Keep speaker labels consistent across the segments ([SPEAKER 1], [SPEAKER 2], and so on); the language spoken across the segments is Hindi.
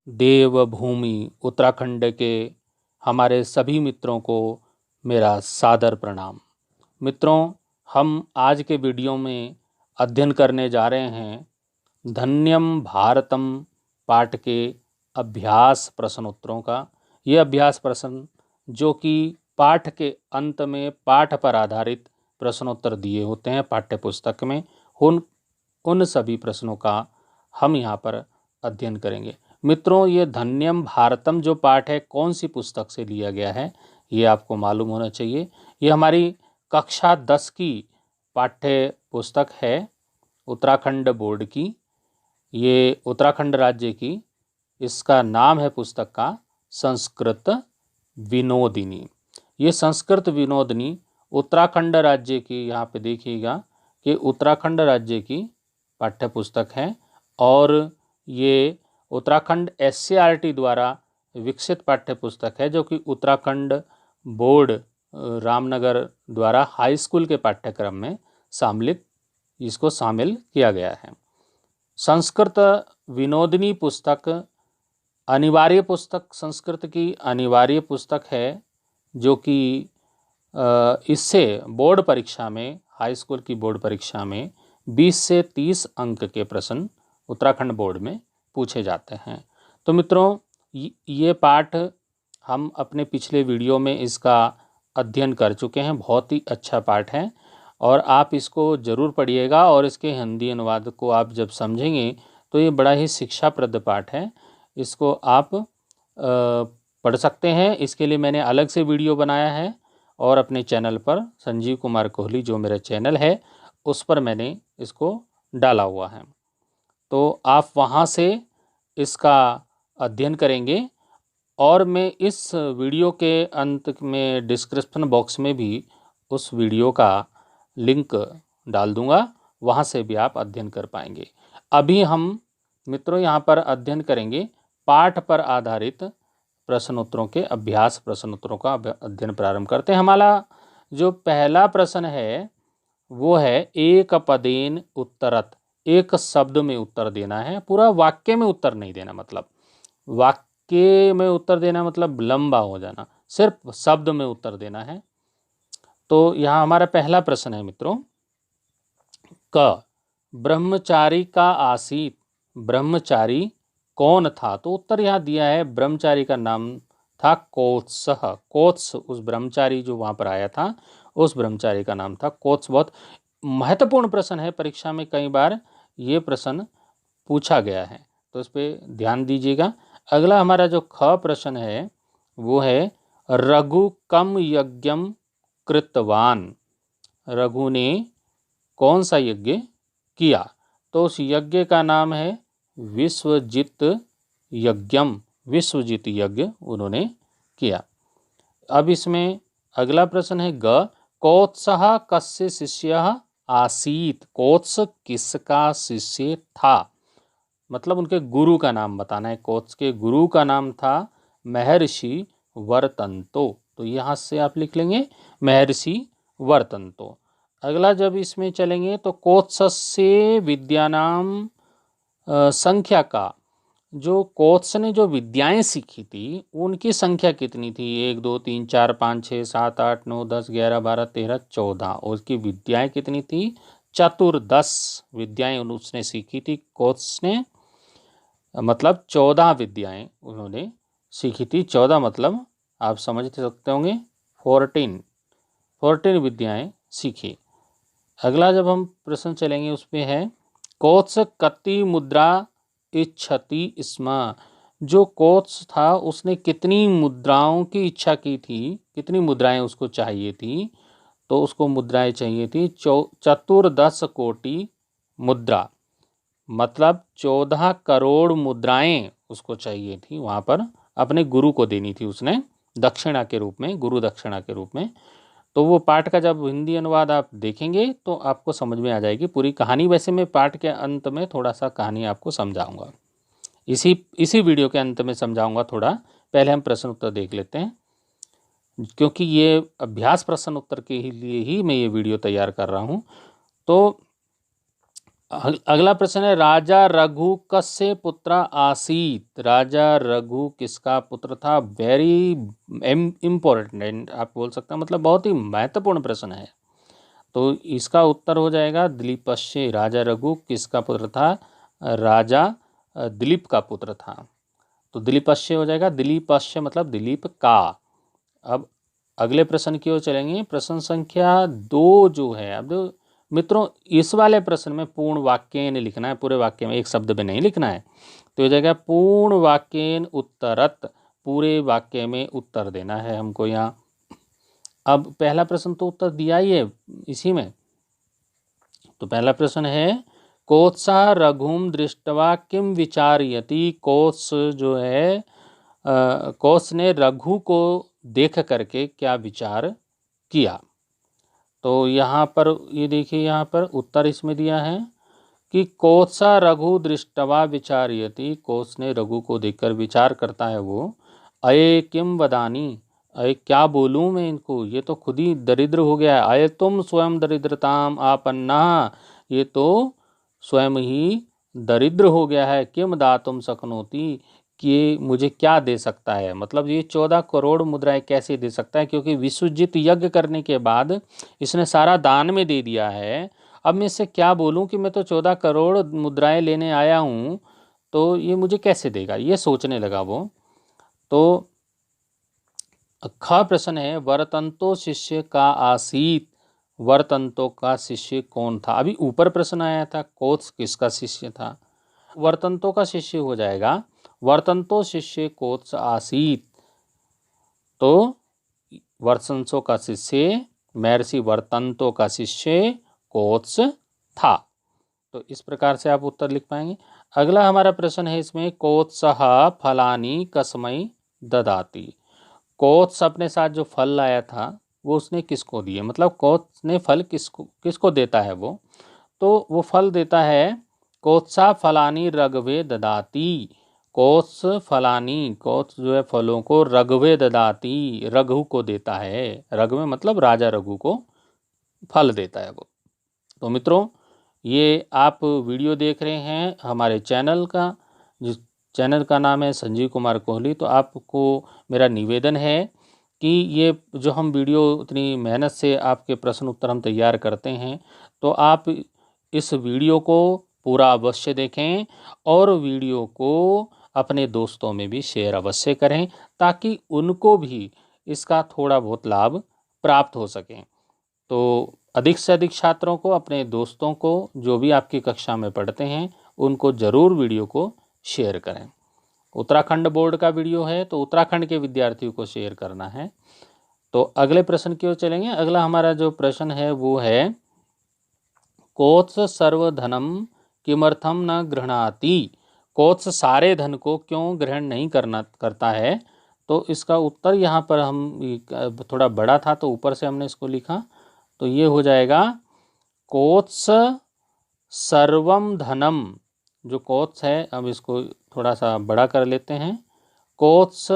[SPEAKER 1] देवभूमि उत्तराखंड के हमारे सभी मित्रों को मेरा सादर प्रणाम। मित्रों, हम आज के वीडियो में अध्ययन करने जा रहे हैं धन्यम भारतम पाठ के अभ्यास प्रश्न उत्तरों का। ये अभ्यास प्रश्न जो कि पाठ के अंत में पाठ पर आधारित प्रश्नोत्तर दिए होते हैं पाठ्य पुस्तक में, उन सभी प्रश्नों का हम यहाँ पर अध्ययन करेंगे। मित्रों, ये धन्यम भारतम जो पाठ है कौन सी पुस्तक से लिया गया है ये आपको मालूम होना चाहिए। ये हमारी कक्षा 10 की पाठ्य पुस्तक है, उत्तराखंड बोर्ड की, ये उत्तराखंड राज्य की। इसका नाम है पुस्तक का संस्कृत विनोदिनी। ये संस्कृत विनोदिनी उत्तराखंड राज्य की, यहाँ पे देखिएगा कि उत्तराखंड राज्य की पाठ्य पुस्तक है और ये उत्तराखंड SCERT द्वारा विकसित पाठ्य पुस्तक है जो कि उत्तराखंड बोर्ड रामनगर द्वारा हाई स्कूल के पाठ्यक्रम में इसको शामिल किया गया है। संस्कृत विनोदिनी पुस्तक अनिवार्य पुस्तक, संस्कृत की अनिवार्य पुस्तक है जो कि इससे बोर्ड परीक्षा में, हाई स्कूल की बोर्ड परीक्षा में 20 से 30 अंक के प्रश्न उत्तराखंड बोर्ड में पूछे जाते हैं। तो मित्रों, ये पाठ हम अपने पिछले वीडियो में इसका अध्ययन कर चुके हैं। बहुत ही अच्छा पाठ है और आप इसको ज़रूर पढ़िएगा और इसके हिंदी अनुवाद को आप जब समझेंगे तो ये बड़ा ही शिक्षाप्रद पाठ है। इसको आप पढ़ सकते हैं। इसके लिए मैंने अलग से वीडियो बनाया है और अपने चैनल पर संजीव कुमार कोहली जो मेरा चैनल है उस पर मैंने इसको डाला हुआ है, तो आप वहाँ से इसका अध्ययन करेंगे। और मैं इस वीडियो के अंत में डिस्क्रिप्शन बॉक्स में भी उस वीडियो का लिंक डाल दूंगा, वहाँ से भी आप अध्ययन कर पाएंगे। अभी हम मित्रों यहाँ पर अध्ययन करेंगे पाठ पर आधारित प्रश्नोत्तरों के अभ्यास प्रश्नोत्तरों का अध्ययन प्रारंभ करते हैं। हमारा जो पहला प्रश्न है वो है एक पदेन उत्तरत। एक शब्द में उत्तर देना है, पूरा वाक्य में उत्तर नहीं देना। मतलब वाक्य में उत्तर देना मतलब लंबा हो जाना, सिर्फ शब्द में उत्तर देना है। तो यहाँ हमारा पहला प्रश्न है मित्रों, क ब्रह्मचारी का आसीत ब्रह्मचारी कौन था? तो उत्तर यहाँ दिया है, ब्रह्मचारी का नाम था कोत्सः। कोत्स उस ब्रह्मचारी जो वहाँ पर आया था, उस ब्रह्मचारी का नाम था कोत्स। बहुत महत्वपूर्ण प्रश्न है, परीक्षा में कई बार ये प्रश्न पूछा गया है, तो इस पर ध्यान दीजिएगा। अगला हमारा जो ख प्रश्न है वो है रघु कम यज्ञम कृतवान। रघु ने कौन सा यज्ञ किया? तो उस यज्ञ का नाम है विश्वजित यज्ञम। विश्वजित यज्ञ उन्होंने किया। अब इसमें अगला प्रश्न है ग कोत्सः कस्य शिष्यः आसीत। कोत्स किसका शिष्य था? मतलब उनके गुरु का नाम बताना है। कोत्स के गुरु का नाम था महर्षि वर्तंतो। तो यहाँ से आप लिख लेंगे महर्षि वर्तंतो। अगला जब इसमें चलेंगे तो कोत्सस्य विद्यानाम संख्या का, जो कोत्स ने जो विद्याएं सीखी थी उनकी संख्या कितनी थी? 1 2 3 4 5 6 7 8 9 10 11 12 13 14। उसकी विद्याएं कितनी थी? 14 विद्याएं उसने सीखी थी कोत्स ने। मतलब 14 विद्याएं उन्होंने सीखी थी। 14 मतलब आप समझ सकते होंगे 14 विद्याएं सीखी। अगला जब हम प्रश्न चलेंगे उसमें है कोत्स कति मुद्रा इच्छति स्म। जो कोत्स था उसने कितनी मुद्राओं की इच्छा की थी? कितनी मुद्राएं उसको चाहिए थी? तो उसको मुद्राएं चाहिए थी 14 कोटि मुद्रा। मतलब 14 करोड़ मुद्राएं उसको चाहिए थी, वहाँ पर अपने गुरु को देनी थी उसने दक्षिणा के रूप में, गुरु दक्षिणा के रूप में। तो वो पाठ का जब हिंदी अनुवाद आप देखेंगे तो आपको समझ में आ जाएगी पूरी कहानी। वैसे मैं पाठ के अंत में थोड़ा सा कहानी आपको समझाऊंगा, इसी वीडियो के अंत में समझाऊंगा थोड़ा। पहले हम प्रश्न उत्तर देख लेते हैं, क्योंकि ये अभ्यास प्रश्न उत्तर के लिए ही मैं ये वीडियो तैयार कर रहा हूँ। तो अगला प्रश्न है, राजा रघु कस्य पुत्र आसीत। राजा रघु किसका पुत्र था? वेरी इम्पोर्टेंट आप बोल सकते हैं, मतलब बहुत ही महत्वपूर्ण प्रश्न है। तो इसका उत्तर हो जाएगा दिलीपस्य। राजा रघु किसका पुत्र था? राजा दिलीप का पुत्र था। तो दिलीपस्य हो जाएगा। दिलीपस्य मतलब दिलीप का। अब अगले प्रश्न की ओर चलेंगे। प्रश्न संख्या 2 जो है, अब मित्रों इस वाले प्रश्न में पूर्ण वाक्येन लिखना है, पूरे वाक्य में, एक शब्द में नहीं लिखना है। तो ये जाएगा पूर्ण वाक्येन उत्तरत, पूरे वाक्य में उत्तर देना है हमको यहाँ। अब पहला प्रश्न तो उत्तर दिया ही है इसी में। तो पहला प्रश्न है, कोत्सा रघुम दृष्टवा किम विचारयति। कोत्स जो है, कोत्स ने रघु को देख करके क्या विचार किया। तो यहाँ पर ये देखिए, यहाँ पर उत्तर इसमें दिया है कि कोत्सा रघु दृष्टवा विचारयति। कोत्स ने रघु को देखकर विचार करता है वो, अये किम वदानी, अये क्या बोलूँ मैं इनको, ये तो खुद ही दरिद्र हो गया है। अये तुम स्वयं दरिद्रताम आपन्ना, ये तो स्वयं ही दरिद्र हो गया है। किम दातुम शक्नोति, कि मुझे क्या दे सकता है, मतलब ये 14 करोड़ मुद्राएं कैसे दे सकता है, क्योंकि विश्वजित यज्ञ करने के बाद इसने सारा दान में दे दिया है। अब मैं इससे क्या बोलूं कि मैं तो 14 करोड़ मुद्राएं लेने आया हूं, तो ये मुझे कैसे देगा, ये सोचने लगा वो। तो ख प्रश्न है, वरतंतो शिष्य का आसीत। वरतंतो का शिष्य कौन था? अभी ऊपर प्रश्न आया था कोत्स किसका शिष्य था। वर्तंतो का शिष्य हो जाएगा, वर्तंतो शिष्य कोत्स आसीत। तो वर्तंसो का शिष्य, महर्षि वर्तंतो का शिष्य कोत्स था। तो इस प्रकार से आप उत्तर लिख पाएंगे। अगला हमारा प्रश्न है इसमें, कोत्सः फलानि कस्मै ददाति। कोत्स अपने साथ जो फल लाया था वो उसने किसको दिए, मतलब कोत्स ने फल किसको देता है वो। तो वो फल देता है, कोत्सा फलानी रघवे ददाती। कोत्स फलानी, कोत्स जो है फलों को रघवे ददाती, रघु को देता है। रघुवे मतलब राजा रघु को फल देता है वो। तो मित्रों ये आप वीडियो देख रहे हैं हमारे चैनल का, जिस चैनल का नाम है संजीव कुमार कोहली। तो आपको मेरा निवेदन है कि ये जो हम वीडियो उतनी मेहनत से आपके प्रश्न उत्तर हम तैयार करते हैं, तो आप इस वीडियो को पूरा अवश्य देखें और वीडियो को अपने दोस्तों में भी शेयर अवश्य करें, ताकि उनको भी इसका थोड़ा बहुत लाभ प्राप्त हो सके। तो अधिक से अधिक छात्रों को, अपने दोस्तों को जो भी आपकी कक्षा में पढ़ते हैं, उनको ज़रूर वीडियो को शेयर करें। उत्तराखंड बोर्ड का वीडियो है तो उत्तराखंड के विद्यार्थियों को शेयर करना है। तो अगले प्रश्न की ओर चलेंगे। अगला हमारा जो प्रश्न है वो है, कोत्स सर्वधनम किमर्थम न गृह्णाति। कोत्स सारे धन को क्यों ग्रहण नहीं करता है। तो इसका उत्तर यहाँ पर हम, थोड़ा बड़ा था तो ऊपर से हमने इसको लिखा, तो ये हो जाएगा, कोत्स सर्वम धनम। जो कोत्स है, अब इसको थोड़ा सा बड़ा कर लेते हैं। कोत्स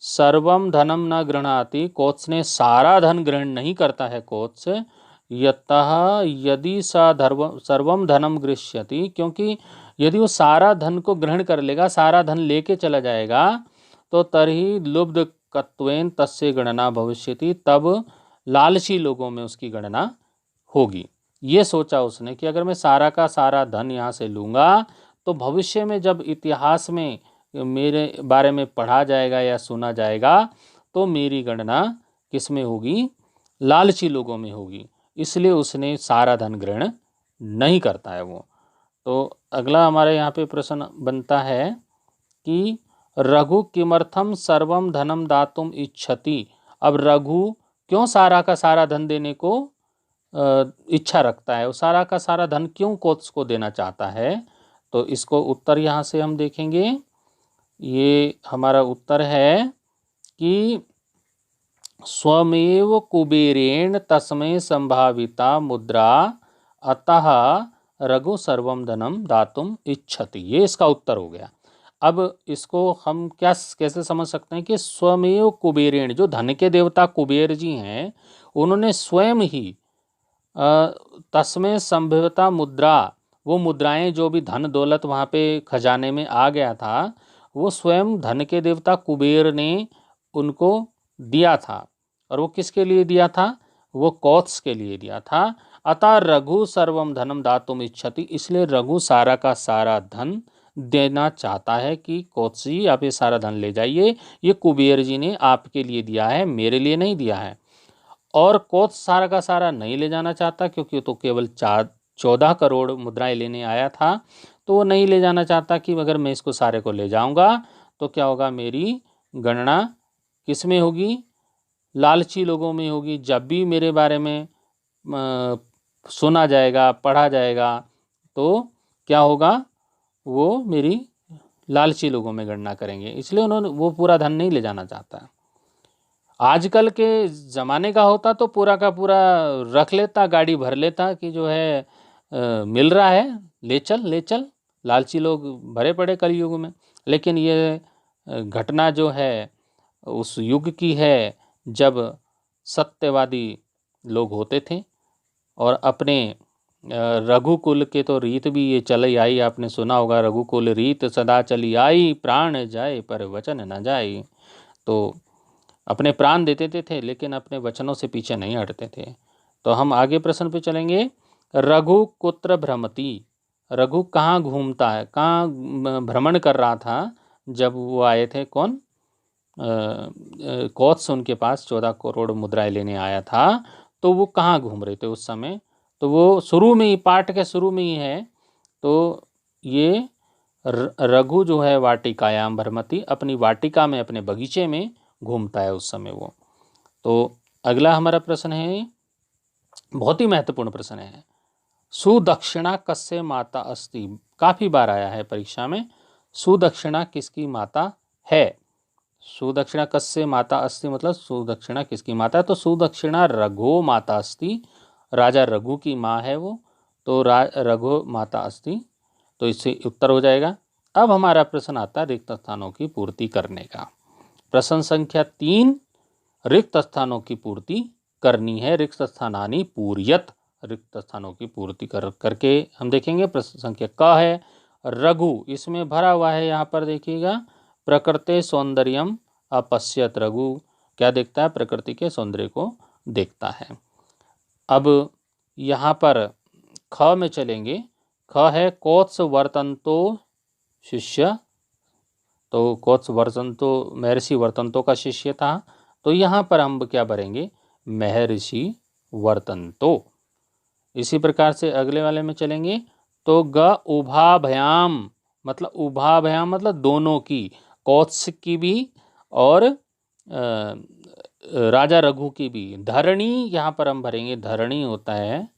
[SPEAKER 1] सर्वम धनम न गृह्णाति, कोत्स ने सारा धन ग्रहण नहीं करता है कोत्स। यतः यदि स सर्वम धनम गृह्यति, क्योंकि यदि वो सारा धन को ग्रहण कर लेगा, सारा धन लेके चला जाएगा, तो तर्हि लुब्ध कत्वेन तस्य गणना भविष्यति, तब लालची लोगों में उसकी गणना होगी। ये सोचा उसने कि अगर मैं सारा का सारा धन यहाँ से लूँगा, तो भविष्य में जब इतिहास में मेरे बारे में पढ़ा जाएगा या सुना जाएगा, तो मेरी गणना किस में होगी? लालची लोगों में होगी। इसलिए उसने सारा धन ग्रहण नहीं करता है वो। तो अगला हमारे यहाँ पे प्रश्न बनता है कि रघु किमर्थम सर्वम धनम दातुम इच्छति। अब रघु क्यों सारा का सारा धन देने को इच्छा रखता है, वो सारा का सारा धन क्यों कोत्स को देना चाहता है। तो इसको उत्तर यहाँ से हम देखेंगे। ये हमारा उत्तर है कि स्वमेव कुबेरेण तस्मै संभाविता मुद्रा, अतः रघु सर्वम धनम दातुम इच्छति। ये इसका उत्तर हो गया। अब इसको हम कैसे समझ सकते हैं कि स्वमेव कुबेरेण, जो धन के देवता कुबेर जी हैं, उन्होंने स्वयं ही तस्में संभवता मुद्रा, वो मुद्राएं जो भी धन दौलत वहाँ पे खजाने में आ गया था, वो स्वयं धन के देवता कुबेर ने उनको दिया था। और वो किसके लिए दिया था? वो कौत्स के लिए दिया था। अतः रघु सर्वम धनम दातुम इच्छति, इसलिए रघु सारा का सारा धन देना चाहता है कि कौत्स जी आप ये सारा धन ले जाइए, ये कुबेर जी ने आपके लिए दिया है, मेरे लिए नहीं दिया है। और कौत्स सारा का सारा नहीं ले जाना चाहता क्योंकि तो केवल 14 करोड़ मुद्राएं लेने आया था, तो वो नहीं ले जाना चाहता कि अगर मैं इसको सारे को ले जाऊंगा तो क्या होगा, मेरी गणना किस में होगी? लालची लोगों में होगी। जब भी मेरे बारे में सुना जाएगा, पढ़ा जाएगा, तो क्या होगा, वो मेरी लालची लोगों में गणना करेंगे। इसलिए उन्होंने वो पूरा धन नहीं ले जाना चाहता। आजकल के ज़माने का होता तो पूरा का पूरा रख लेता, गाड़ी भर लेता कि जो है मिल रहा है, ले चल ले चल। लालची लोग भरे पड़े कलयुग में। लेकिन ये घटना जो है उस युग की है जब सत्यवादी लोग होते थे। और अपने रघुकुल के तो रीत भी ये चली आई, आपने सुना होगा, रघुकुल रीत सदा चली आई, प्राण जाए पर वचन न जाए। तो अपने प्राण देते थे लेकिन अपने वचनों से पीछे नहीं हटते थे। तो हम आगे प्रश्न पे चलेंगे। रघु कुत्र भ्रमति, रघु कहाँ घूमता है, कहाँ भ्रमण कर रहा था जब वो आए थे? कौन? कौत्स उनके पास 14 करोड़ मुद्राएं लेने आया था। तो वो कहाँ घूम रहे थे उस समय? तो वो शुरू में ही, पाठ के शुरू में ही है। तो ये रघु जो है वाटिकायाम भ्रमति, अपनी वाटिका में, अपने बगीचे में घूमता है उस समय वो। तो अगला हमारा प्रश्न है, बहुत ही महत्वपूर्ण प्रश्न है। सुदक्षिणा कस्य माता अस्ति, काफ़ी बार आया है परीक्षा में। सुदक्षिणा किसकी माता है? सुदक्षिणा कस्य माता अस्ति मतलब सुदक्षिणा किसकी माता है? तो सुदक्षिणा रघु माता अस्ति, राजा रघु की माँ है वो। तो रघु माता अस्ति, तो इससे उत्तर हो जाएगा। अब हमारा प्रश्न आता है रिक्त स्थानों की पूर्ति करने का। प्रश्न संख्या 3, रिक्त स्थानों की पूर्ति करनी है। रिक्त स्थानानि पूर्यत, रिक्त स्थानों की पूर्ति करके हम देखेंगे। प्रश्न संख्या क है, रघु इसमें भरा हुआ है। यहाँ पर देखिएगा, प्रकृति सौंदर्यम अपश्यत, रघु क्या देखता है? प्रकृति के सौंदर्य को देखता है। अब यहाँ पर ख में चलेंगे। ख है कौत्स वर्तंतो शिष्य, तो कौत्स वर्तंतो महर्षि वर्तंतो का शिष्य था। तो यहाँ पर हम क्या भरेंगे? महर्षि वर्तंतो। इसी प्रकार से अगले वाले में चलेंगे। तो ग उभाभयाम, मतलब उभाभयाम मतलब दोनों की, कौत्स की भी और राजा रघु की भी। धरणी यहाँ पर हम भरेंगे, धरणी होता है,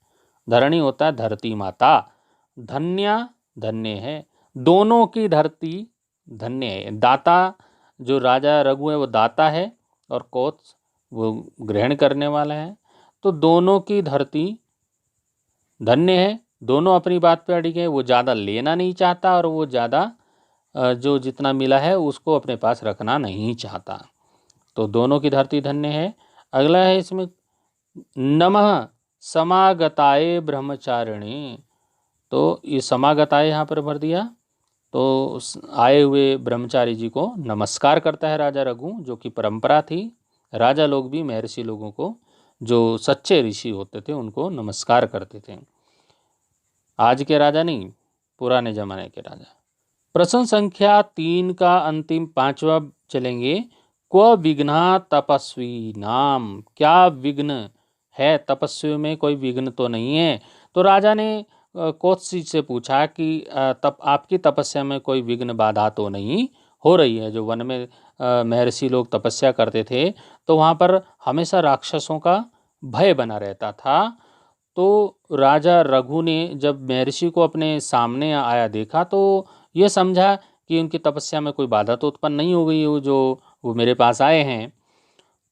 [SPEAKER 1] धरणी होता है धरती माता। धन्या धन्य है, दोनों की धरती धन्य है। दाता जो राजा रघु है वो दाता है और कौत्स वो ग्रहण करने वाला है। तो दोनों की धरती धन्य है। दोनों अपनी बात पे अड़िग है, वो ज़्यादा लेना नहीं चाहता और वो ज़्यादा जो जितना मिला है उसको अपने पास रखना नहीं चाहता। तो दोनों की धरती धन्य है। अगला है इसमें नमः समागताए ब्रह्मचारिणी, तो ये समागताए यहाँ पर भर दिया। तो आए हुए ब्रह्मचारी जी को नमस्कार करता है राजा रघु, जो कि परंपरा थी। राजा लोग भी महर्षि लोगों को, जो सच्चे ऋषि होते थे, उनको नमस्कार करते थे। आज के राजा नहीं, पुराने जमाने के राजा। प्रश्न संख्या 3 का अंतिम 5वां चलेंगे। क्व विघ्ना तपस्वी नाम, क्या विघ्न है? तपस्वी में कोई विघ्न तो नहीं है। तो राजा ने कौत्स से पूछा कि आपकी तपस्या में कोई विघ्न बाधा तो नहीं हो रही है? जो वन में महर्षि लोग तपस्या करते थे तो वहाँ पर हमेशा राक्षसों का भय बना रहता था। तो राजा रघु ने जब महर्षि को अपने सामने आया देखा तो ये समझा कि उनकी तपस्या में कोई बाधा तो उत्पन्न नहीं हो गई हो, जो वो मेरे पास आए हैं।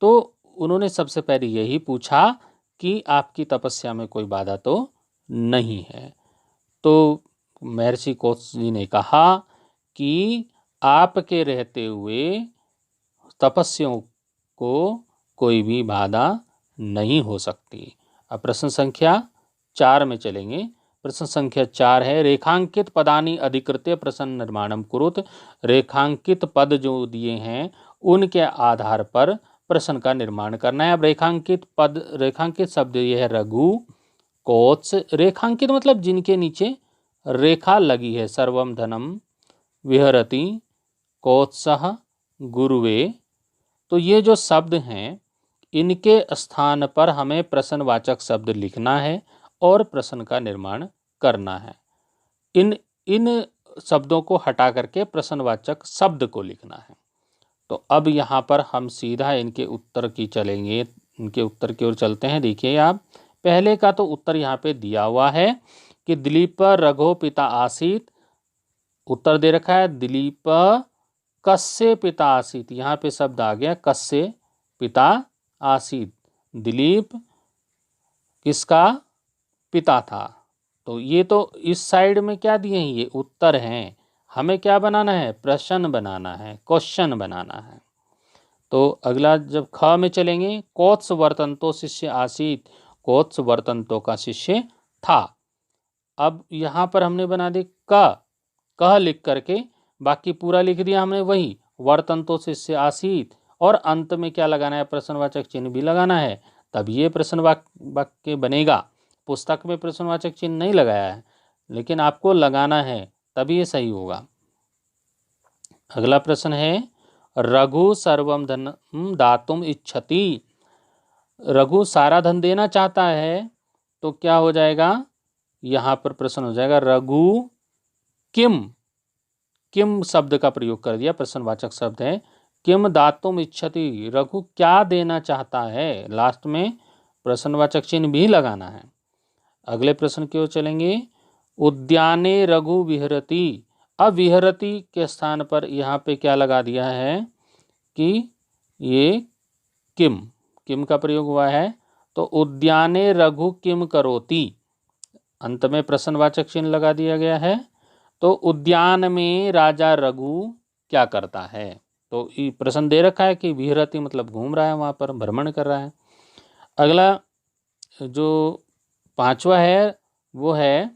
[SPEAKER 1] तो उन्होंने सबसे पहले यही पूछा कि आपकी तपस्या में कोई बाधा तो नहीं है। तो महर्षि कौत्स जी ने कहा कि आपके रहते हुए तपस्याओं को कोई भी बाधा नहीं हो सकती। अब प्रश्न संख्या 4 में चलेंगे। प्रश्न संख्या 4 है रेखांकित पदानि अधिकृत्य प्रश्न निर्माणम कुरुत। रेखांकित पद जो दिए हैं उनके आधार पर प्रश्न का निर्माण करना है। अब रेखांकित पद, रेखांकित शब्द ये है रघु, कोत्स। रेखांकित मतलब जिनके नीचे रेखा लगी है। सर्वम धनम विहरति कोत्सह गुरुवे। तो ये जो शब्द हैं इनके स्थान पर हमें प्रश्नवाचक शब्द लिखना है और प्रश्न का निर्माण करना है। इन इन शब्दों को हटा करके प्रश्नवाचक शब्द को लिखना है। तो अब यहाँ पर हम सीधा इनके उत्तर की चलेंगे, इनके उत्तर की ओर चलते हैं। देखिए आप, पहले का तो उत्तर यहाँ पे दिया हुआ है कि दिलीप रघो पिता आसीत। उत्तर दे रखा है दिलीप कस्य पिता आसीत। यहाँ पे शब्द आ गया कस्य पिता आसीत। दिलीप किसका पिता था। तो ये तो इस साइड में क्या दिए हैं, ये उत्तर हैं। हमें क्या बनाना है, प्रश्न बनाना है, क्वेश्चन बनाना है। तो अगला जब ख में चलेंगे, कोत्स वर्तंतो शिष्य आसीत। कोत्स वर्तंतो का शिष्य था। अब यहाँ पर हमने बना दी कह लिख करके, बाकी पूरा लिख दिया हमने वही वर्तंतो शिष्य आसीत, और अंत में क्या लगाना है, प्रश्नवाचक चिन्ह भी लगाना है, तब ये प्रश्न वाक्य बनेगा। पुस्तक में प्रश्नवाचक चिन्ह नहीं लगाया है, लेकिन आपको लगाना है, तभी ये सही होगा। अगला प्रश्न है रघु सर्वम धनम दातुम इच्छति। रघु सारा धन देना चाहता है, तो क्या हो जाएगा, यहाँ पर प्रश्न हो जाएगा रघु किम। किम शब्द का प्रयोग कर दिया, प्रश्नवाचक शब्द है। किम दातुम इच्छति, रघु क्या देना चाहता है। लास्ट में प्रश्नवाचक चिन्ह भी लगाना है। अगले प्रश्न की ओर चलेंगे, उद्याने रघु विहरति। अब विहरति के स्थान पर यहाँ पे क्या लगा दिया है कि ये किम का प्रयोग हुआ है। तो उद्याने रघु किम करोति, अंत में प्रश्नवाचक चिन्ह लगा दिया गया है। तो उद्यान में राजा रघु क्या करता है। तो ये प्रश्न दे रखा है कि विहरति मतलब घूम रहा है, वहाँ पर भ्रमण कर रहा है। अगला जो 5वां है वो है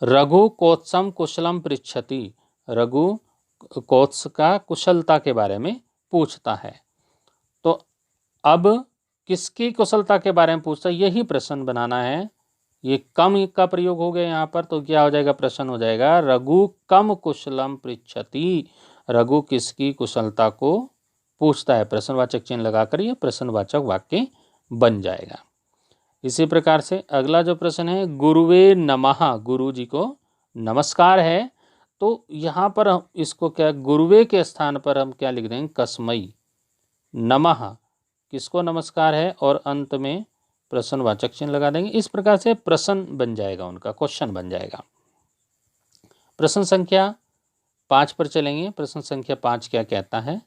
[SPEAKER 1] रघु कोत्सम कुशलम पृच्छति। रघु कोत्स का कुशलता के बारे में पूछता है। तो अब किसकी कुशलता के बारे में पूछता है, यही प्रश्न बनाना है। ये कम का प्रयोग हो गया यहाँ पर, तो क्या हो जाएगा, प्रश्न हो जाएगा रघु कम कुशलम पृच्छति। रघु किसकी कुशलता को पूछता है। प्रश्नवाचक चिन्ह लगाकर ये प्रश्नवाचक वाक्य बन जाएगा। इसी प्रकार से अगला जो प्रश्न है गुरुवे नमः, गुरु जी को नमस्कार है। तो यहाँ पर हम इसको क्या, गुरुवे के स्थान पर हम क्या लिख देंगे, कस्मई। नमः किसको नमस्कार है, और अंत में प्रश्नवाचक चिन्ह लगा देंगे। इस प्रकार से प्रश्न बन जाएगा, उनका क्वेश्चन बन जाएगा। प्रश्न संख्या 5 पर चलेंगे। प्रश्न संख्या 5 क्या कहता है,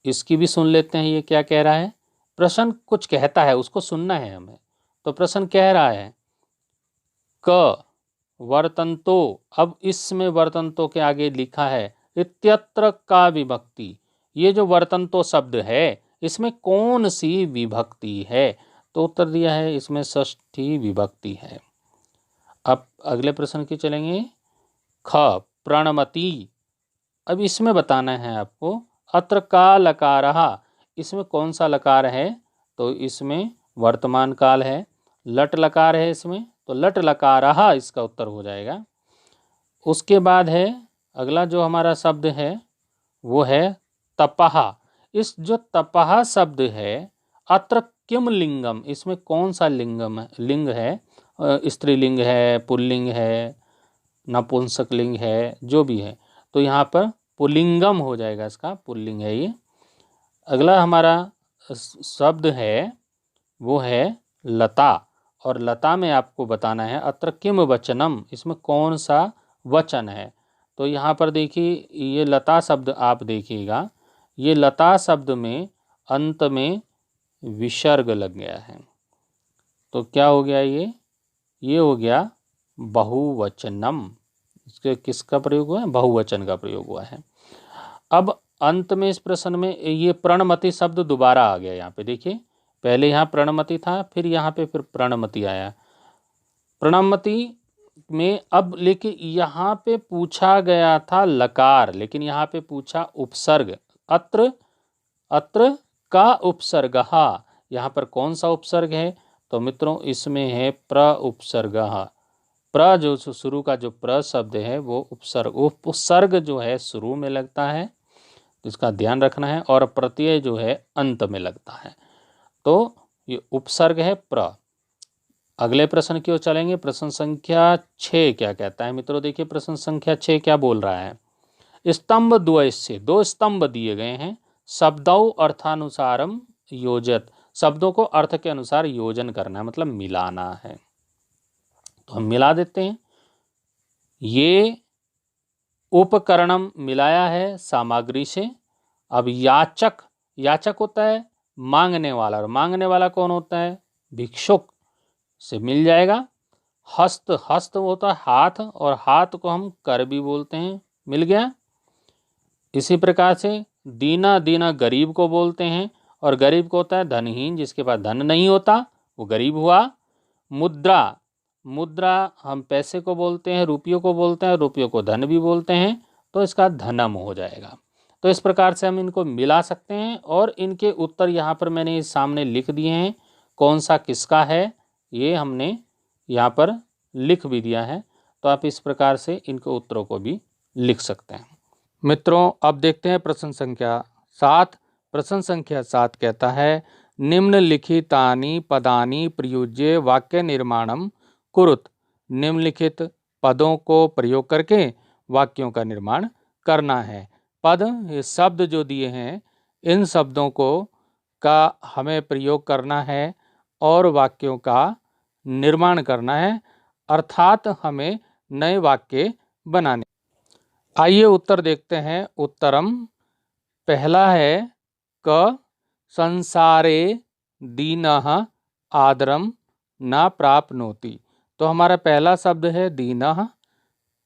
[SPEAKER 1] इसकी भी सुन लेते हैं, ये क्या कह रहा है। प्रश्न कुछ कहता है, उसको सुनना है हमें। तो प्रश्न कह रहा है क वर्तंतो। अब इसमें वर्तंतो के आगे लिखा है इत्यत्र का विभक्ति। ये जो वर्तंतो शब्द है इसमें कौन सी विभक्ति है। तो उत्तर दिया है इसमें षष्ठी विभक्ति है। अब अगले प्रश्न की चलेंगे, ख प्रणमति। अब इसमें बताना है आपको अत्र का लकारः, इसमें कौन सा लकार है। तो इसमें वर्तमान काल है, लट लकार है इसमें, तो लट लकारः इसका उत्तर हो जाएगा। उसके बाद है अगला जो हमारा शब्द है वो है तपः। इस जो तपः शब्द है अत्र किम लिंगम, इसमें कौन सा लिंग है, स्त्रीलिंग है, पुल्लिंग है, नपुंसक लिंग है, जो भी है। तो यहाँ पर पुल्लिंगम हो जाएगा, इसका पुल्लिंग है ये। अगला हमारा शब्द है वो है लता, और लता में आपको बताना है अत्र किम वचनम, इसमें कौन सा वचन है। तो यहाँ पर देखिए ये लता शब्द आप देखिएगा, ये लता शब्द में अंत में विसर्ग लग गया है। तो क्या हो गया, ये हो गया बहुवचनम। इसके किसका प्रयोग हुआ है, बहुवचन का प्रयोग हुआ है। अब अंत में इस प्रश्न में ये प्रणमति शब्द दोबारा आ गया। यहाँ पे देखिए पहले यहाँ प्रणमति था, फिर यहाँ पे फिर प्रणमति आया। प्रणमति में अब लेकिन यहाँ पे पूछा गया था लकार, लेकिन यहाँ पे पूछा उपसर्ग। अत्र, अत्र का उपसर्गः, यहाँ पर कौन सा उपसर्ग है? तो मित्रों इसमें है प्र उपसर्गः। प्र जो शुरू का जो प्र शब्द है वो उपसर्ग जो है शुरू में लगता है, इसका ध्यान रखना है, और प्रत्यय जो है अंत में लगता है। तो ये उपसर्ग है प्र। अगले प्रश्न की ओर चलेंगे। प्रश्न संख्या 6 क्या कहता है मित्रों? देखिए प्रश्न संख्या 6 क्या बोल रहा है। स्तंभ द्वयस्य, दो स्तंभ दिए गए हैं, शब्दों अर्थानुसारम योजत, शब्दों को अर्थ के अनुसार योजन करना है, मतलब मिलाना है। तो हम मिला देते हैं। ये उपकरणम मिलाया है सामग्री से। अब याचक, याचक होता है मांगने वाला, और मांगने वाला कौन होता है? भिक्षुक, से मिल जाएगा। हस्त, हस्त होता है हाथ, और हाथ को हम कर भी बोलते हैं, मिल गया। इसी प्रकार से दीना, दीना गरीब को बोलते हैं, और गरीब को होता है धनहीन, जिसके पास धन नहीं होता वो गरीब हुआ। मुद्रा, मुद्रा हम पैसे को बोलते हैं, रुपयों को बोलते हैं, रुपयों को धन भी बोलते हैं, तो इसका धनम हो जाएगा। तो इस प्रकार से हम इनको मिला सकते हैं, और इनके उत्तर यहाँ पर मैंने सामने लिख दिए हैं, कौन सा किसका है ये हमने यहाँ पर लिख भी दिया है। तो आप इस प्रकार से इनके उत्तरों को भी लिख सकते हैं। मित्रों अब देखते हैं प्रश्न संख्या 7। प्रश्न संख्या 7 कहता है निम्नलिखितानि पदानि प्रयुज्य वाक्य निर्माणम कुरुत, निम्नलिखित पदों को प्रयोग करके वाक्यों का निर्माण करना है। पद, ये शब्द जो दिए हैं, इन शब्दों को का हमें प्रयोग करना है और वाक्यों का निर्माण करना है, अर्थात हमें नए वाक्य बनाने। आइए उत्तर देखते हैं। उत्तरम पहला है क संसारे दीनः आदरम न प्राप्नोति। तो हमारा पहला शब्द है दीनः।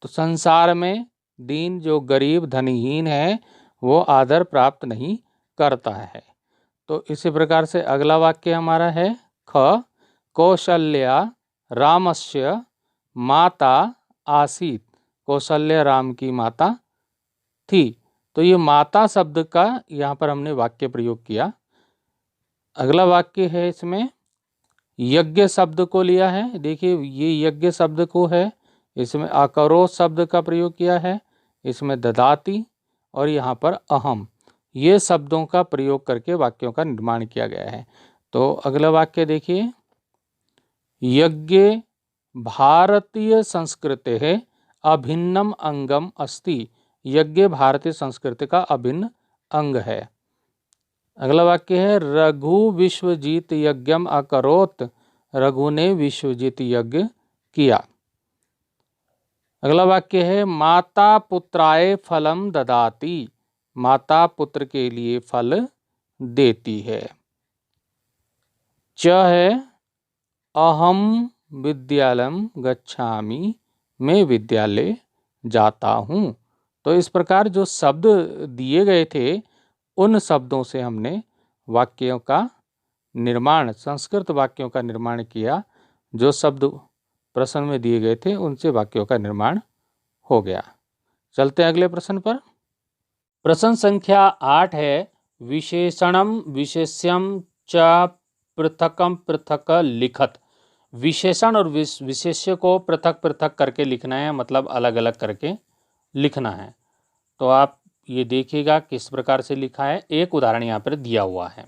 [SPEAKER 1] तो संसार में दीन जो गरीब धनहीन है वो आदर प्राप्त नहीं करता है। तो इसी प्रकार से अगला वाक्य हमारा है ख कौशल्या रामस्य माता आसीत। कौशल्या राम की माता थी। तो ये माता शब्द का यहाँ पर हमने वाक्य प्रयोग किया। अगला वाक्य है इसमें यज्ञ शब्द को लिया है। देखिए ये यज्ञ शब्द को है, इसमें अकरो शब्द का प्रयोग किया है, इसमें ददाती और यहाँ पर अहम, ये शब्दों का प्रयोग करके वाक्यों का निर्माण किया गया है। तो अगला वाक्य देखिए यज्ञ भारतीय संस्कृति है अभिन्नम अंगम अस्ति। यज्ञ भारतीय संस्कृति का अभिन्न अंग है। अगला वाक्य है रघु विश्वजीत यज्ञम अकरोत। रघु ने विश्वजीत यज्ञ किया। अगला वाक्य है माता पुत्राय फलम ददाती। माता पुत्र के लिए फल देती है। च है अहम विद्यालयम गच्छामि, मैं विद्यालय जाता हूँ। तो इस प्रकार जो शब्द दिए गए थे उन शब्दों से हमने वाक्यों का निर्माण, संस्कृत वाक्यों का निर्माण किया। जो शब्द प्रश्न में दिए गए थे उनसे वाक्यों का निर्माण हो गया। चलते हैं अगले प्रश्न पर। प्रश्न संख्या 8 है विशेषणम विशेष्यम च पृथकम पृथक लिखत। विशेषण और विशेष्य को पृथक पृथक करके लिखना है, मतलब अलग अलग करके लिखना है। तो आप ये देखिएगा किस प्रकार से लिखा है। एक उदाहरण यहाँ पर दिया हुआ है।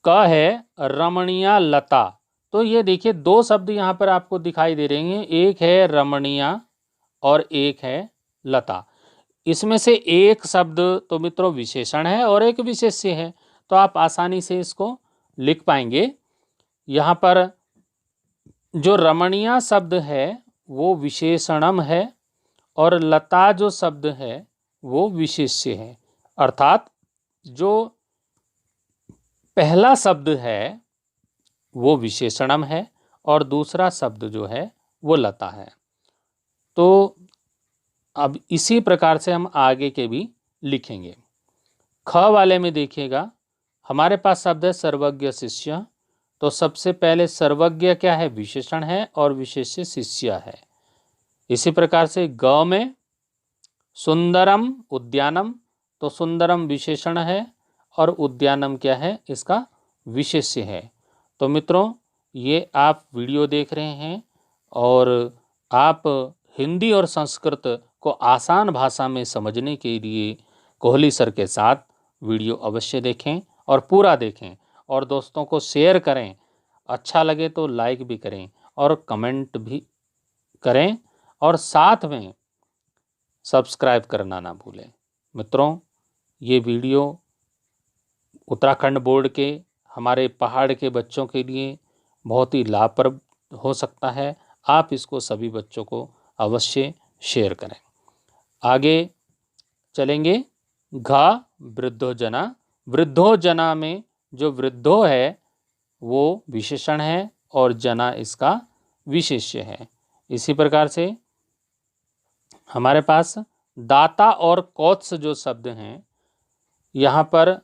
[SPEAKER 1] क है रमणीया लता। तो ये देखिए दो शब्द यहाँ पर आपको दिखाई दे रहे हैं, एक है रमणीया और एक है लता। इसमें से एक शब्द तो मित्रों विशेषण है और एक विशेष्य है, तो आप आसानी से इसको लिख पाएंगे। यहाँ पर जो रमणीया शब्द है वो विशेषणम है और लता जो शब्द है वो विशेष्य है। अर्थात जो पहला शब्द है वो विशेषणम है और दूसरा शब्द जो है वो लता है। तो अब इसी प्रकार से हम आगे के भी लिखेंगे। ख वाले में देखिएगा हमारे पास शब्द है सर्वज्ञ शिष्य। तो सबसे पहले सर्वज्ञ क्या है, विशेषण है, और विशेष्य शिष्य है। इसी प्रकार से ग में सुंदरम उद्यानम, तो सुंदरम विशेषण है और उद्यानम क्या है, इसका विशेष्य है। तो मित्रों, ये आप वीडियो देख रहे हैं और आप हिंदी और संस्कृत को आसान भाषा में समझने के लिए कोहली सर के साथ वीडियो अवश्य देखें और पूरा देखें और दोस्तों को शेयर करें। अच्छा लगे तो लाइक भी करें और कमेंट भी करें और साथ में सब्सक्राइब करना ना भूलें। मित्रों, ये वीडियो उत्तराखंड बोर्ड के हमारे पहाड़ के बच्चों के लिए बहुत ही लाभप्रद हो सकता है। आप इसको सभी बच्चों को अवश्य शेयर करें। आगे चलेंगे। घा वृद्धोजना। वृद्धोजना में जो वृद्धो है वो विशेषण है और जना इसका विशेष्य है। इसी प्रकार से हमारे पास दाता और कौत्स जो शब्द हैं, यहाँ पर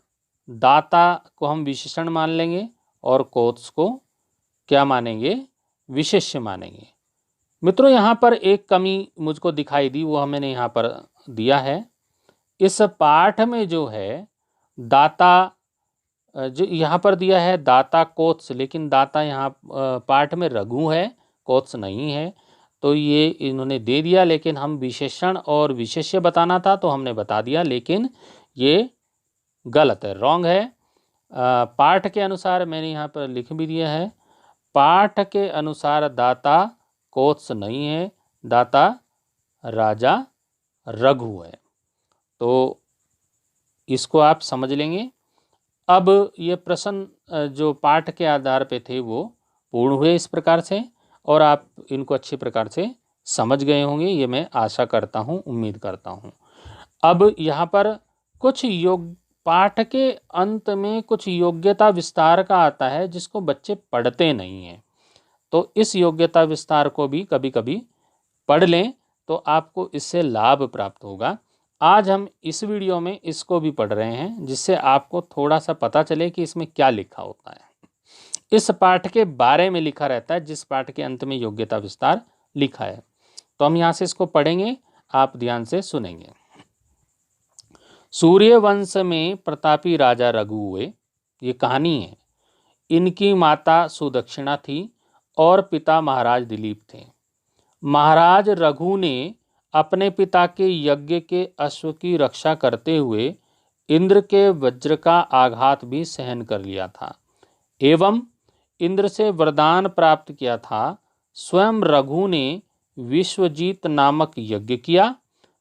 [SPEAKER 1] दाता को हम विशेषण मान लेंगे और कौत्स को क्या मानेंगे, विशेष्य मानेंगे। मित्रों, यहाँ पर एक कमी मुझको दिखाई दी, वो मैंने यहाँ पर दिया है। इस पाठ में जो है दाता, जो यहाँ पर दिया है दाता कोत्स, लेकिन दाता यहाँ पाठ में रघु है, कोत्स नहीं है। तो ये इन्होंने दे दिया, लेकिन हम विशेषण और विशेष्य बताना था तो हमने बता दिया, लेकिन ये गलत है, रॉन्ग है। पाठ के अनुसार मैंने यहाँ पर लिख भी दिया है, पाठ के अनुसार दाता कोत्स नहीं है, दाता राजा रघु है। तो इसको आप समझ लेंगे। अब ये प्रश्न जो पाठ के आधार पे थे वो पूर्ण हुए इस प्रकार से, और आप इनको अच्छी प्रकार से समझ गए होंगे, ये मैं आशा करता हूँ, उम्मीद करता हूँ। अब यहाँ पर कुछ पाठ के अंत में कुछ योग्यता विस्तार का आता है जिसको बच्चे पढ़ते नहीं हैं। तो इस योग्यता विस्तार को भी कभी कभी पढ़ लें तो आपको इससे लाभ प्राप्त होगा। आज हम इस वीडियो में इसको भी पढ़ रहे हैं, जिससे आपको थोड़ा सा पता चले कि इसमें क्या लिखा होता है। इस पाठ के बारे में लिखा रहता है जिस पाठ के अंत में योग्यता विस्तार लिखा है। तो हम यहाँ से इसको पढ़ेंगे, आप ध्यान से सुनेंगे। सूर्यवंश में प्रतापी राजा रघु हुए, ये कहानी है। इनकी माता सुदक्षिणा थी और पिता महाराज दिलीप थे। महाराज रघु ने अपने पिता के यज्ञ के अश्व की रक्षा करते हुए इंद्र के वज्र का आघात भी सहन कर लिया था एवं इंद्र से वरदान प्राप्त किया था। स्वयं रघु ने विश्वजीत नामक यज्ञ किया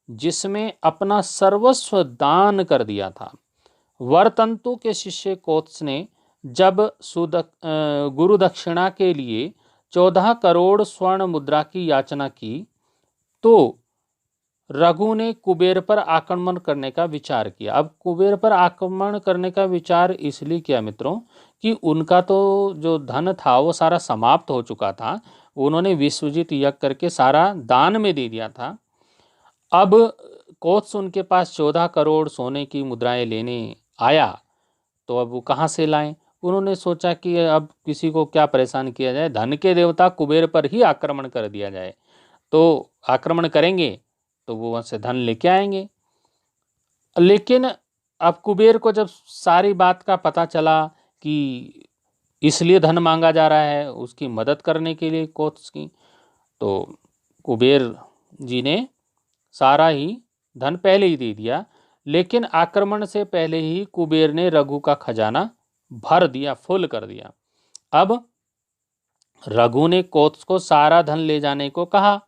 [SPEAKER 1] जिसमें अपना सर्वस्व दान कर दिया था। वरतंतु के शिष्य कोत्स ने जब गुरु दक्षिणा के लिए 14 करोड़ स्वर्ण मुद्रा की याचना की तो रघु ने कुबेर पर आक्रमण करने का विचार किया। अब कुबेर पर आक्रमण करने का विचार इसलिए किया मित्रों कि उनका तो जो धन था वो सारा समाप्त हो चुका था, उन्होंने विश्वजीत यज्ञ करके सारा दान में दे दिया था। अब कोत्स उनके पास 14 करोड़ सोने की मुद्राएं लेने आया, तो अब वो कहाँ से लाएं। उन्होंने सोचा कि अब किसी को क्या परेशान किया जाए, धन के देवता कुबेर पर ही आक्रमण कर दिया जाए। तो आक्रमण करेंगे तो वो वहाँ से धन लेके आएंगे। लेकिन अब कुबेर को जब सारी बात का पता चला कि इसलिए धन मांगा जा रहा है उसकी मदद करने के लिए कोत्स की, तो कुबेर जी ने सारा ही धन पहले ही दे दिया। लेकिन आक्रमण से पहले ही कुबेर ने रघु का खजाना भर दिया, फुल कर दिया। अब रघु ने कोत्स को सारा धन ले जाने को कहा,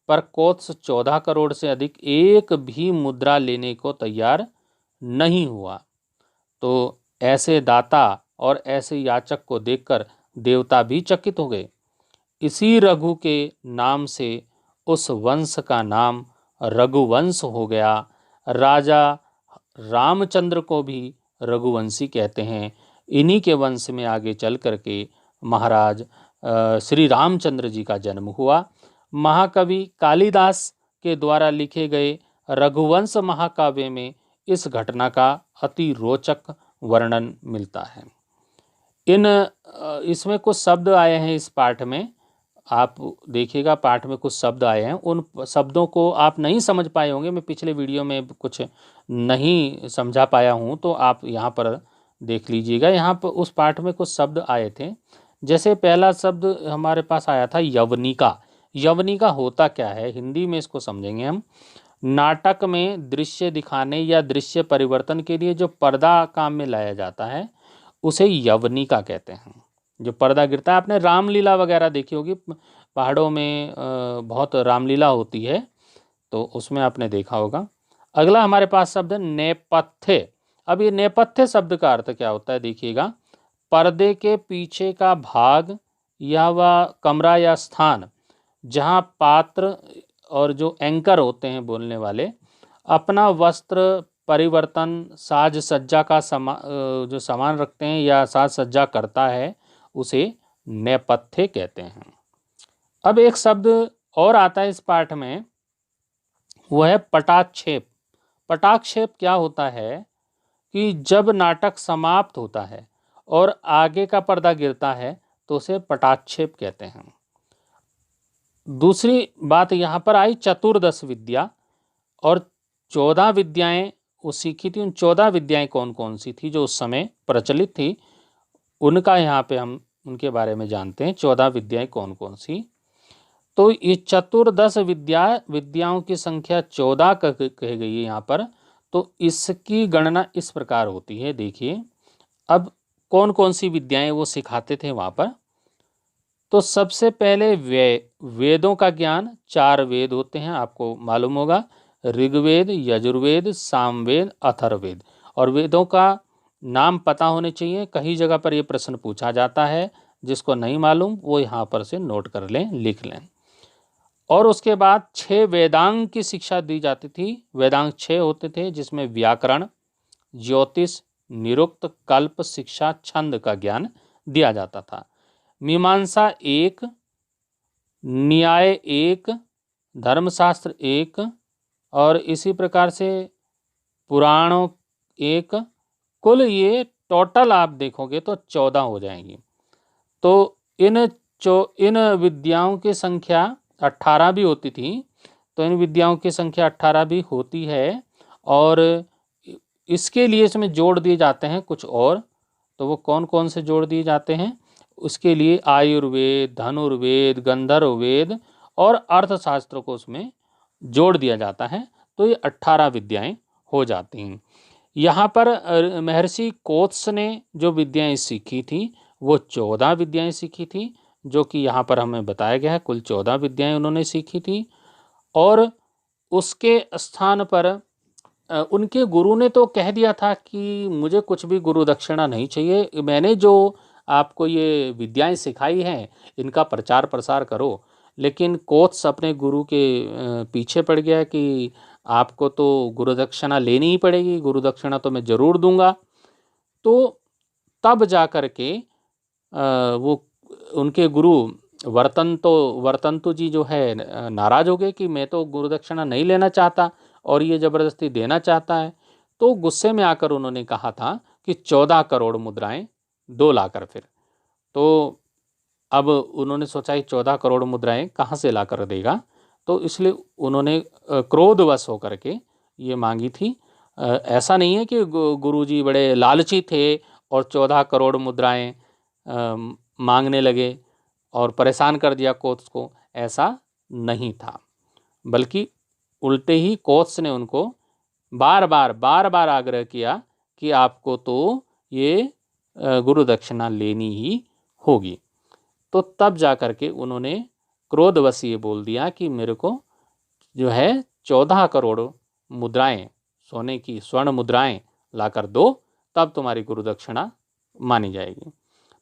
[SPEAKER 1] पर कोत्स 14 करोड़ से अधिक एक भी मुद्रा लेने को तैयार नहीं हुआ। तो ऐसे दाता और ऐसे याचक को देखकर देवता भी चकित हो गए। इसी रघु के नाम से उस वंश का नाम रघुवंश हो गया। राजा रामचंद्र को भी रघुवंशी कहते हैं। इन्हीं के वंश में आगे चल करके महाराज श्री रामचंद्र जी का जन्म हुआ। महाकवि कालिदास के द्वारा लिखे गए रघुवंश महाकाव्य में इस घटना का अति रोचक वर्णन मिलता है। इसमें कुछ शब्द आए हैं इस पाठ में, आप देखिएगा पाठ में कुछ शब्द आए हैं, उन शब्दों को आप नहीं समझ पाए होंगे, मैं पिछले वीडियो में कुछ नहीं समझा पाया हूँ, तो आप यहाँ पर देख लीजिएगा। यहाँ पर उस पाठ में कुछ शब्द आए थे, जैसे पहला शब्द हमारे पास आया था यवनिका। यवनिका होता क्या है, हिंदी में इसको समझेंगे हम। नाटक में दृश्य दिखाने या दृश्य परिवर्तन के लिए जो पर्दा काम में लाया जाता है उसे यवनिका कहते हैं। जो पर्दा गिरता है, आपने रामलीला वगैरह देखी होगी, पहाड़ों में बहुत रामलीला होती है, तो उसमें आपने देखा होगा। अगला हमारे पास शब्द है नेपथ्य। अब ये नेपथ्य शब्द का अर्थ क्या होता है, देखिएगा। पर्दे के पीछे का भाग या वह कमरा या स्थान जहाँ पात्र और जो एंकर होते हैं बोलने वाले अपना वस्त्र परिवर्तन साज सज्जा का जो सामान रखते हैं या साज सज्जा करता है उसे नेपथ्य कहते हैं। अब एक शब्द और आता है इस पाठ में, वह है पटाक्षेप। पटाक्षेप क्या होता है कि जब नाटक समाप्त होता है और आगे का पर्दा गिरता है तो उसे पटाक्षेप कहते हैं। दूसरी बात यहाँ पर आई चतुर्दश विद्या, और 14 विद्याएं वो सीखी थी। उन 14 विद्याएं कौन कौन सी थी जो उस समय प्रचलित थी, उनका यहाँ पे हम उनके बारे में जानते हैं। 14 विद्याएं कौन कौन सी, तो ये चतुर्दश विद्याओं की संख्या 14 कही गई है यहाँ पर। तो इसकी गणना इस प्रकार होती है, देखिए। अब कौन कौन सी विद्याएं वो सिखाते थे वहाँ पर, तो सबसे पहले वेदों का ज्ञान। 4 वेद होते हैं, आपको मालूम होगा, ऋग्वेद, यजुर्वेद, सामवेद, अथर्ववेद। और वेदों का नाम पता होने चाहिए, कई जगह पर यह प्रश्न पूछा जाता है, जिसको नहीं मालूम वो यहाँ पर से नोट कर लें, लिख लें। और उसके बाद 6 वेदांग की शिक्षा दी जाती थी। वेदांग 6 होते थे, जिसमें व्याकरण, ज्योतिष, निरुक्त, कल्प, शिक्षा, छंद का ज्ञान दिया जाता था। मीमांसा 1, न्याय 1, धर्मशास्त्र 1, और इसी प्रकार से पुराणों 1, कुल ये टोटल आप देखोगे तो 14 हो जाएंगी। तो इन विद्याओं की संख्या 18 भी होती थी, तो इन विद्याओं की संख्या 18 भी होती है। और इसके लिए इसमें जोड़ दिए जाते हैं कुछ और, तो वो कौन कौन से जोड़ दिए जाते हैं, उसके लिए आयुर्वेद, धनुर्वेद, गंधर्ववेद और अर्थशास्त्र को उसमें जोड़ दिया जाता है। तो ये 18 विद्याएं हो जाती हैं। यहाँ पर महर्षि कोत्स ने जो विद्याएं सीखी थी वो 14 विद्याएं सीखी थी, जो कि यहाँ पर हमें बताया गया है, कुल 14 विद्याएं उन्होंने सीखी थी। और उसके स्थान पर उनके गुरु ने तो कह दिया था कि मुझे कुछ भी गुरु दक्षिणा नहीं चाहिए, मैंने जो आपको ये विद्याएं सिखाई हैं इनका प्रचार प्रसार करो। लेकिन कोत्स अपने गुरु के पीछे पड़ गया कि आपको तो गुरु दक्षिणा लेनी ही पड़ेगी, गुरु दक्षिणा तो मैं ज़रूर दूंगा। तो तब जा कर के वो उनके गुरु वर्तंतु जी जो है नाराज़ हो गए कि मैं तो गुरु दक्षिणा नहीं लेना चाहता और ये ज़बरदस्ती देना चाहता है। तो गुस्से में आकर उन्होंने कहा था कि 14 करोड़ मुद्राएं दो लाकर फिर। तो अब उन्होंने सोचा कि 14 करोड़ मुद्राएं कहाँ से लाकर देगा, तो इसलिए उन्होंने क्रोधवश होकर के ये मांगी थी। ऐसा नहीं है कि गुरुजी बड़े लालची थे और 14 करोड़ मुद्राएं मांगने लगे और परेशान कर दिया कोत्स को, ऐसा नहीं था। बल्कि उल्टे ही कोत्स ने उनको बार बार आग्रह किया कि आपको तो ये गुरु दक्षिणा लेनी ही होगी। तो तब जा कर के उन्होंने क्रोधवश ये बोल दिया कि मेरे को जो है 14 करोड़ मुद्राएं, सोने की स्वर्ण मुद्राएं लाकर दो, तब तुम्हारी गुरु दक्षिणा मानी जाएगी।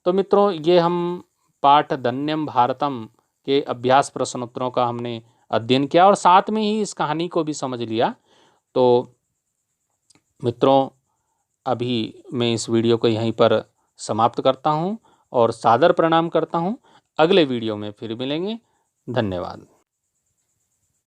[SPEAKER 1] तो मित्रों, ये हम पाठ धन्यम भारतम के अभ्यास प्रश्नोत्तरों का हमने अध्ययन किया और साथ में ही इस कहानी को भी समझ लिया। तो मित्रों, अभी मैं इस वीडियो को यहीं पर समाप्त करता हूं और सादर प्रणाम करता हूं। अगले वीडियो में फिर मिलेंगे। धन्यवाद।